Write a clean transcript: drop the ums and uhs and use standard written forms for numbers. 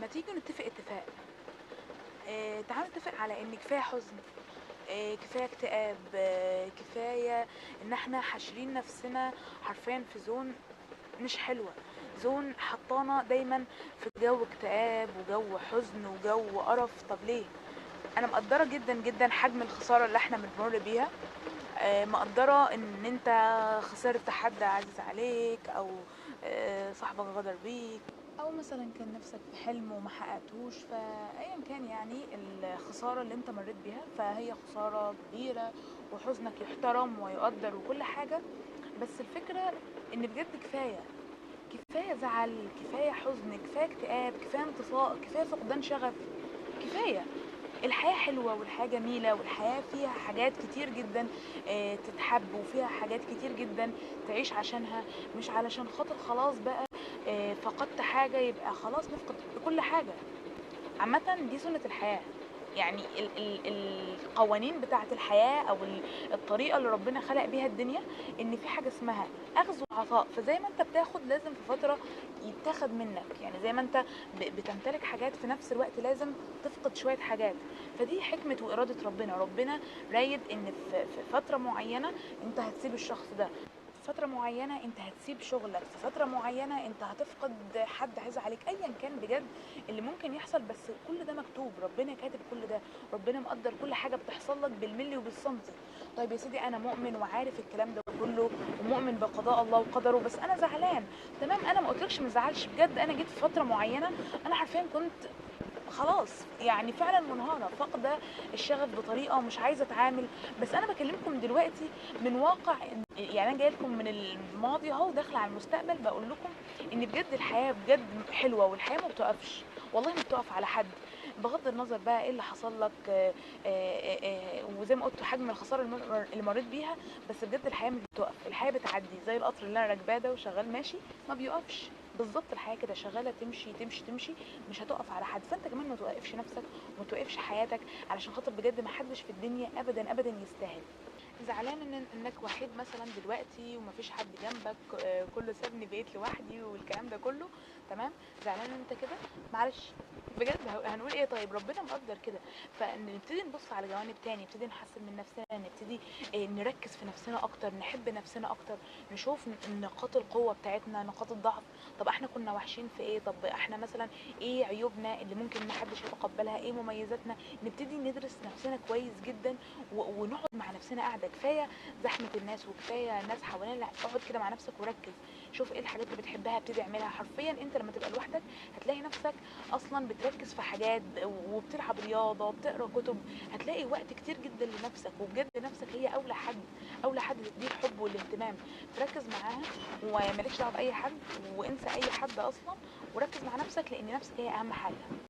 ما تيجي نتفق اتفاق. تعالوا نتفق على ان كفايه حزن، كفايه اكتئاب، كفايه ان احنا حاشرين نفسنا حرفيا في زون مش حلوه، زون حطانا دايما في جو اكتئاب وجو حزن وجو قرف. طب ليه؟ انا مقدره جدا جدا حجم الخساره اللي احنا بنمر بيها، مقدره ان انت خسرت حد عزيز عليك، او صاحبك غدر بيك، او مثلا كان نفسك في حلم وما حققتوش. فايا كان يعني الخساره اللي انت مريت بيها فهي خساره كبيره، وحزنك يحترم ويقدر وكل حاجه. بس الفكره ان بجد كفايه، كفايه زعل، كفايه حزن، كفايه اكتئاب، كفايه انطفاء، كفايه فقدان شغف، كفايه. الحياة حلوة والحياة جميلة والحياة فيها حاجات كتير جدا تتحب، وفيها حاجات كتير جدا تعيش عشانها، مش علشان خاطر خلاص بقى فقدت حاجة يبقى خلاص نفقد كل حاجة. عامة دي سنة الحياة، يعني القوانين بتاعة الحياة أو الطريقة اللي ربنا خلق بيها الدنيا، إن في حاجة اسمها أخذ وعطاء. فزي ما أنت بتاخد لازم في فترة يتاخد منك، يعني زي ما أنت بتمتلك حاجات في نفس الوقت لازم تفقد شوية حاجات. فدي حكمة وإرادة ربنا. ربنا رايد إن في فترة معينة أنت هتسيب الشخص ده، في فترة معينة انت هتسيب شغلك، في فترة معينة انت هتفقد حد عايز عليك، ايا كان بجد اللي ممكن يحصل. بس كل ده مكتوب، ربنا كاتب كل ده، ربنا مقدر كل حاجه بتحصل لك بالملي وبالسنتي. طيب يا سيدي، انا مؤمن وعارف الكلام ده كله، ومؤمن بقضاء الله وقدره، بس انا زعلان. تمام، انا ما قلتلكش ما تزعلش، بجد انا جيت في فتره معينه انا حرفيا كنت خلاص يعني فعلا منهارة، فاقدة الشغف بطريقة مش عايزة اتعامل. بس انا بكلمكم دلوقتي من واقع، يعني انا جاي لكم من الماضي اهو داخله على المستقبل، بقول لكم ان بجد الحياة بجد حلوة، والحياة ما بتقفش، والله ما بتقف على حد. بغض النظر بقى ايه اللي حصل لك، وزي ما قلت حجم الخسارة اللي مريت بيها، بس بجد الحياة مش بتقف، الحياة بتعدي زي القطر اللي انا راكباه ده وشغال ماشي، ما بيقفش. بالظبط الحياة كده شغالة تمشي تمشي تمشي، مش هتقف على حد. فانت كمان ما توقفش نفسك وما توقفش حياتك، علشان خاطر بجد ما حدش في الدنيا ابدا ابدا يستاهل. زعلان انك وحيد مثلا دلوقتي ومفيش حد جنبك، كله سابني بقيت لوحدي والكلام ده كله، تمام. زعلان ان انت كده، معلش، بجد هنقول ايه؟ طيب ربنا مقدر كده. فنبتدي نبص على جوانب تاني، نبتدي نحسن من نفسنا، نبتدي نركز في نفسنا اكتر، نحب نفسنا اكتر، نشوف نقاط القوه بتاعتنا، نقاط الضعف. طب احنا كنا وحشين في ايه؟ طب احنا مثلا ايه عيوبنا اللي ممكن محدش يتقبلها؟ ايه مميزاتنا؟ نبتدي ندرس نفسنا كويس جدا، ونقعد مع نفسنا قاعده. كفايه زحمه الناس وكفايه الناس حوالينا، لا اقعد كده مع نفسك وركز، شوف ايه الحاجات اللي بتحبها ابتدي اعملها. حرفيا انت لما تبقى لوحدك هتلاقي نفسك اصلا بتركز في حاجات، وبتلعب رياضه، بتقرا كتب، هتلاقي وقت كتير جدا لنفسك. وبجد نفسك هي اولى حد، اولى حد تديه الحب والاهتمام. ركز معاها ومالكش دعوه باي حد، وانسى اي حد اصلا، وركز مع نفسك، لان نفسك هي اهم حاجه.